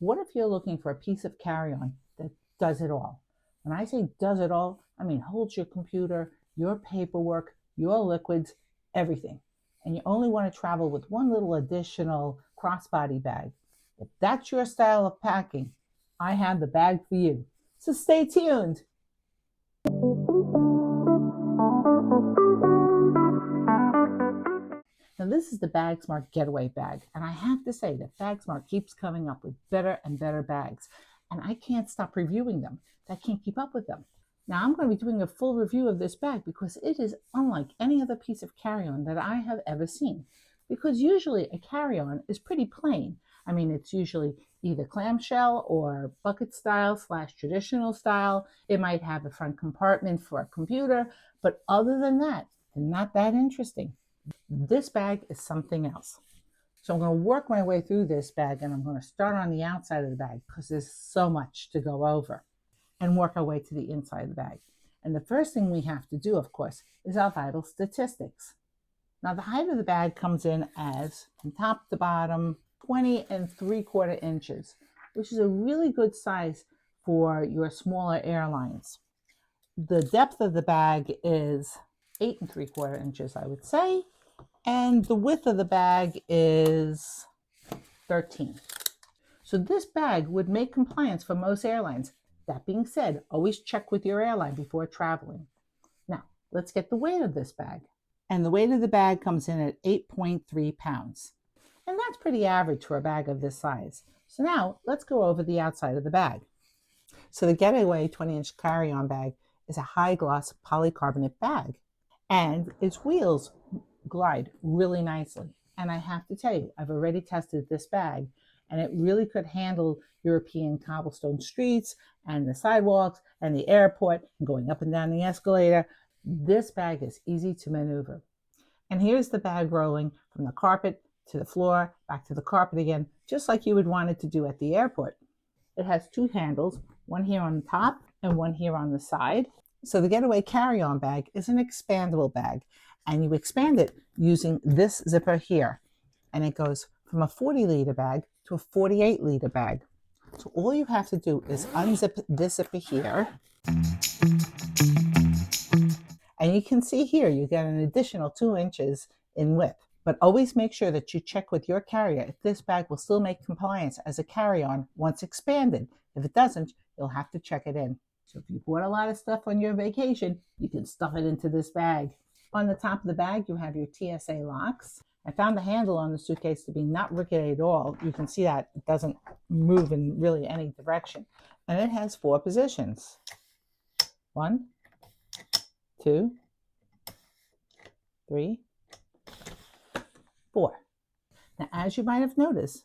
What if you're looking for a piece of carry-on that does it all? When I say does it all, I mean holds your computer, your paperwork, your liquids, everything. And you only want to travel with one little additional crossbody bag. If that's your style of packing, I have the bag for you. So stay tuned. Now this is the Bagsmart Getaway bag, and I have to say that Bagsmart keeps coming up with better and better bags, and I can't stop reviewing them. I can't keep up with them. Now I'm going to be doing a full review of this bag because it is unlike any other piece of carry-on that I have ever seen. Because usually a carry-on is pretty plain. I mean, it's usually either clamshell or bucket style / traditional style. It might have a front compartment for a computer, but other than that, they're not that interesting. This bag is something else. So I'm going to work my way through this bag, and I'm going to start on the outside of the bag because there's so much to go over, and work our way to the inside of the bag. And the first thing we have to do, of course, is our vital statistics. Now the height of the bag comes in as, from top to bottom, 20 3/4 inches, which is a really good size for your smaller airlines. The depth of the bag is 8 3/4 inches, I would say. And the width of the bag is 13. So this bag would make compliance for most airlines. That being said, always check with your airline before traveling. Now, let's get the weight of this bag. And the weight of the bag comes in at 8.3 pounds. And that's pretty average for a bag of this size. So now, let's go over the outside of the bag. So the Getaway 20-inch carry-on bag is a high-gloss polycarbonate bag. And its wheels glide really nicely. And I have to tell you, I've already tested this bag, and it really could handle European cobblestone streets and the sidewalks and the airport and going up and down the escalator. This bag is easy to maneuver. And here's the bag rolling from the carpet to the floor, back to the carpet again, just like you would want it to do at the airport. It has two handles, one here on the top and one here on the side. So the Getaway carry-on bag is an expandable bag, and you expand it using this zipper here. And it goes from a 40-liter bag to a 48-liter bag. So all you have to do is unzip this zipper here. And you can see here, you get an additional 2 inches in width. But always make sure that you check with your carrier if this bag will still make compliance as a carry-on once expanded. If it doesn't, you'll have to check it in. So if you bought a lot of stuff on your vacation, you can stuff it into this bag. On the top of the bag, you have your TSA locks. I found the handle on the Suitcase to be not rickety at all. You can see that it doesn't move in really any direction. And it has 4 positions. 1, 2, 3, 4. Now, as you might have noticed,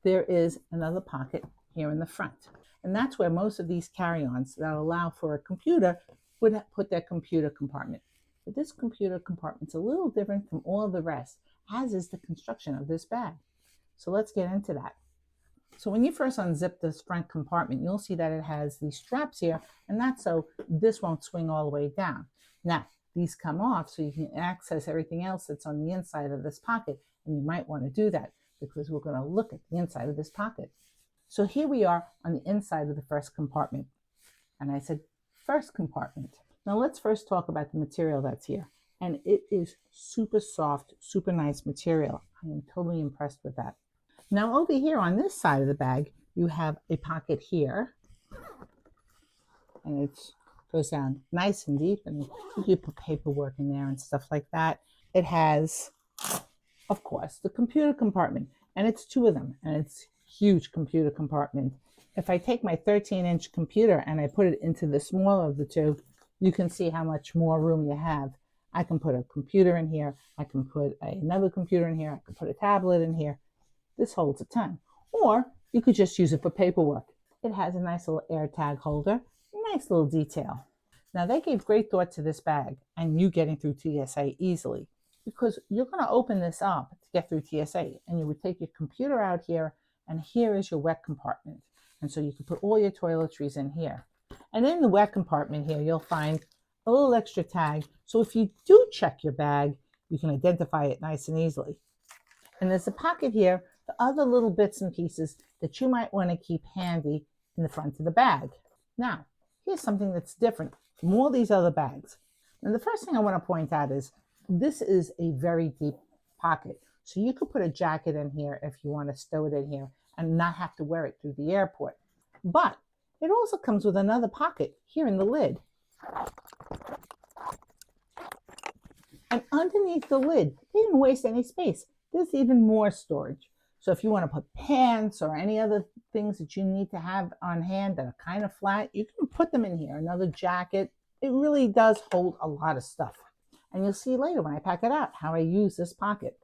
there is another pocket here in the front. And that's where most of these carry-ons that allow for a computer would put their computer compartment. But this computer compartment's a little different from all of the rest, as is the construction of this bag. So let's get into that. So when you first unzip this front compartment, you'll see that it has these straps here, and that's so this won't swing all the way down. Now, these come off so you can access everything else that's on the inside of this pocket, and you might want to do that because we're going to look at the inside of this pocket. So here we are on the inside of the first compartment. And I said, first compartment. Now let's first talk about the material that's here. And it is super soft, super nice material. I am totally impressed with that. Now over here on this side of the bag, you have a pocket here. And it goes down nice and deep, and you put paperwork in there and stuff like that. It has, of course, the computer compartment. And it's 2 of them, and it's huge computer compartment. If I take my 13-inch computer and I put it into the smaller of the 2, you can see how much more room you have. I can put a computer in here. I can put another computer in here. I can put a tablet in here. This holds a ton. Or you could just use it for paperwork. It has a nice little air tag holder. Nice little detail. Now they gave great thought to this bag and you getting through TSA easily, because you're going to open this up to get through TSA, and you would take your computer out here, and here is your wet compartment. And so you can put all your toiletries in here. And in the wet compartment here, you'll find a little extra tag. So if you do check your bag, you can identify it nice and easily. And there's a pocket here the other little bits and pieces that you might want to keep handy in the front of the bag. Now, here's something that's different from all these other bags. And the first thing I want to point out is this is a very deep pocket. So you could put a jacket in here if you want to stow it in here and not have to wear it through the airport. But it also comes with another pocket here in the lid. And underneath the lid, they didn't waste any space. There's even more storage. So if you want to put pants or any other things that you need to have on hand that are kind of flat, you can put them in here. Another jacket. It really does hold a lot of stuff. And you'll see later when I pack it out how I use this pocket.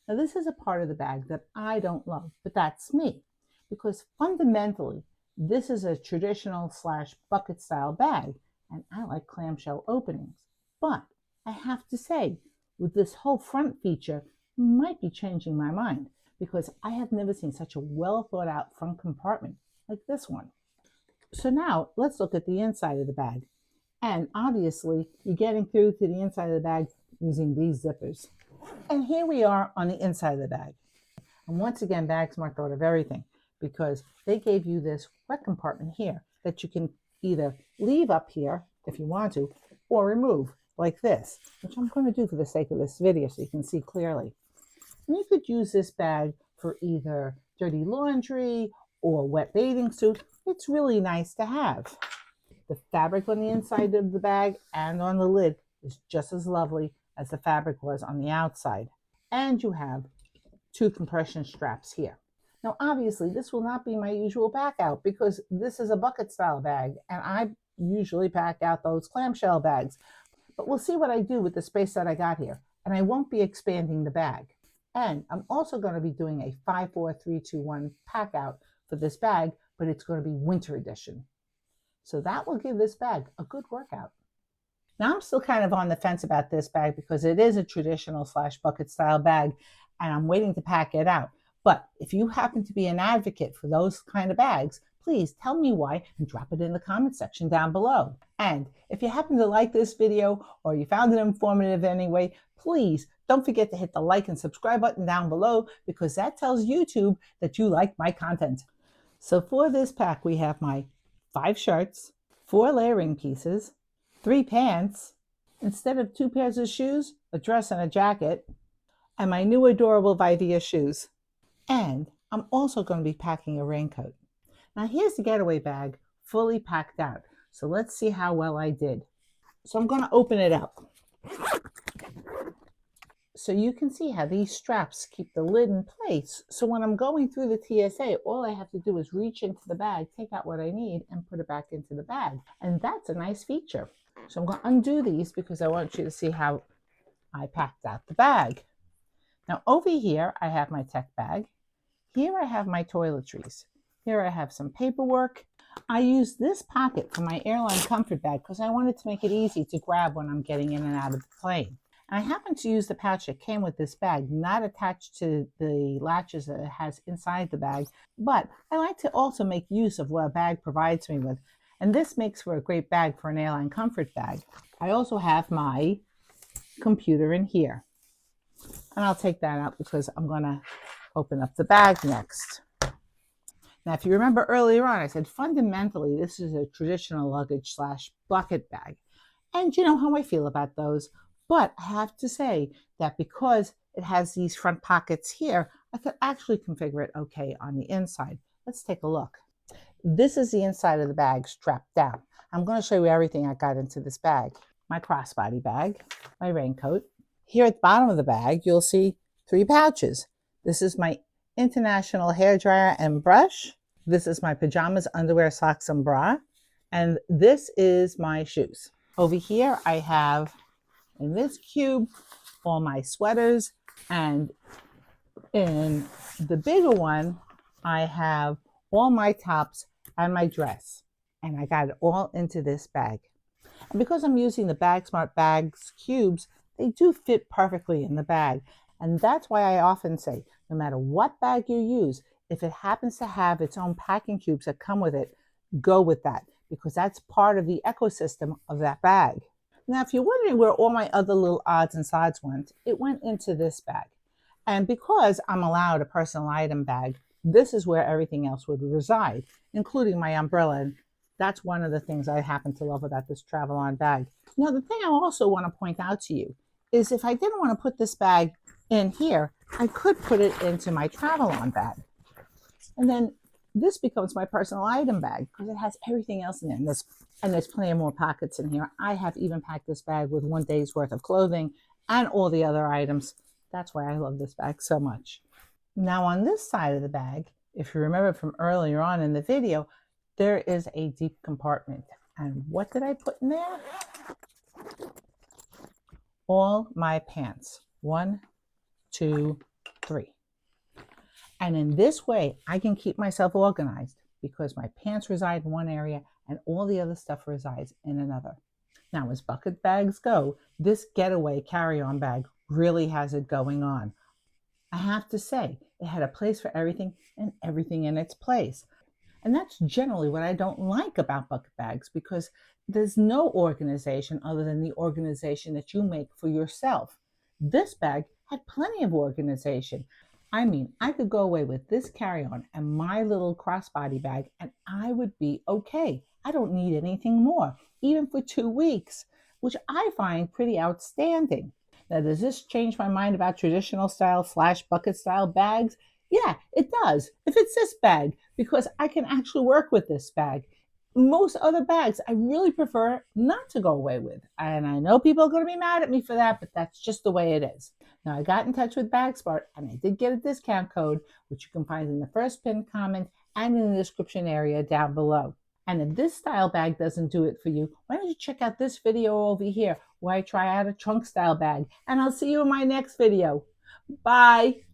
Now this is a part of the bag that I don't love, but that's me. Because fundamentally, this is a traditional / bucket style bag, and I like clamshell openings. But I have to say, with this whole front feature, might be changing my mind, because I have never seen such a well thought out front compartment like this one. So now let's look at the inside of the bag. And obviously you're getting through to the inside of the bag using these zippers. And here we are on the inside of the bag. And once again, Bagsmart thought of everything, because they gave you this wet compartment here that you can either leave up here if you want to, or remove like this, which I'm going to do for the sake of this video so you can see clearly. And you could use this bag for either dirty laundry or wet bathing suit. It's really nice to have. The fabric on the inside of the bag and on the lid is just as lovely as the fabric was on the outside. And you have 2 compression straps here. Now, obviously, this will not be my usual pack out because this is a bucket style bag, and I usually pack out those clamshell bags. But we'll see what I do with the space that I got here, and I won't be expanding the bag. And I'm also going to be doing a 5, 4, 3, 2, 1 pack out for this bag, but it's going to be winter edition. So that will give this bag a good workout. Now I'm still kind of on the fence about this bag because it is a traditional / bucket style bag, and I'm waiting to pack it out. But if you happen to be an advocate for those kind of bags, please tell me why and drop it in the comment section down below. And if you happen to like this video or you found it informative anyway, please don't forget to hit the like and subscribe button down below, because that tells YouTube that you like my content. So for this pack, we have my 5 shirts, 4 layering pieces, 3 pants, instead of 2 pairs of shoes, a dress and a jacket, and my new adorable Vivia shoes. And I'm also going to be packing a raincoat. Now here's the getaway bag fully packed out. So let's see how well I did. So I'm going to open it up. So you can see how these straps keep the lid in place. So when I'm going through the TSA, all I have to do is reach into the bag, take out what I need, and put it back into the bag. And that's a nice feature. So I'm going to undo these because I want you to see how I packed out the bag. Now over here, I have my tech bag. Here I have my toiletries. Here I have some paperwork. I use this pocket for my airline comfort bag because I wanted to make it easy to grab when I'm getting in and out of the plane. And I happen to use the pouch that came with this bag, not attached to the latches that it has inside the bag, but I like to also make use of what a bag provides me with. And this makes for a great bag for an airline comfort bag. I also have my computer in here. And I'll take that out because I'm going to open up the bag next. Now, if you remember earlier on, I said fundamentally this is a traditional luggage / bucket bag. And you know how I feel about those. But I have to say that because it has these front pockets here, I could actually configure it okay on the inside. Let's take a look. This is the inside of the bag strapped down. I'm going to show you everything I got into this bag. My crossbody bag, my raincoat. Here at the bottom of the bag, you'll see 3 pouches. This is my international hairdryer and brush. This is my pajamas, underwear, socks, and bra. And this is my shoes. Over here, I have in this cube all my sweaters. And in the bigger one, I have all my tops and my dress. And I got it all into this bag. And because I'm using the Bagsmart bags cubes, they do fit perfectly in the bag. And that's why I often say, no matter what bag you use, if it happens to have its own packing cubes that come with it, go with that, because that's part of the ecosystem of that bag. Now, if you're wondering where all my other little odds and sods went, it went into this bag. And because I'm allowed a personal item bag, this is where everything else would reside, including my umbrella. And that's one of the things I happen to love about this travel-on bag. Now, the thing I also want to point out to you is if I didn't want to put this bag in here, I could put it into my travel-on bag. And then this becomes my personal item bag because it has everything else in it. And there's plenty of more pockets in here. I have even packed this bag with 1 day's worth of clothing and all the other items. That's why I love this bag so much. Now on this side of the bag, if you remember from earlier on in the video, there is a deep compartment. And what did I put in there? All my pants. 1, 2, 3. And in this way, I can keep myself organized because my pants reside in one area and all the other stuff resides in another. Now, as bucket bags go, this getaway carry-on bag really has it going on. I have to say, it had a place for everything and everything in its place. And that's generally what I don't like about bucket bags because there's no organization other than the organization that you make for yourself. This bag had plenty of organization. I mean, I could go away with this carry-on and my little crossbody bag and I would be okay. I don't need anything more, even for 2 weeks, which I find pretty outstanding. Now, does this change my mind about traditional style / bucket style bags? Yeah, it does. If it's this bag, because I can actually work with this bag. Most other bags, I really prefer not to go away with. And I know people are going to be mad at me for that, but that's just the way it is. Now, I got in touch with Bagsmart and I did get a discount code, which you can find in the first pinned comment and in the description area down below. And if this style bag doesn't do it for you, why don't you check out this video over here where I try out a trunk style bag. And I'll see you in my next video. Bye.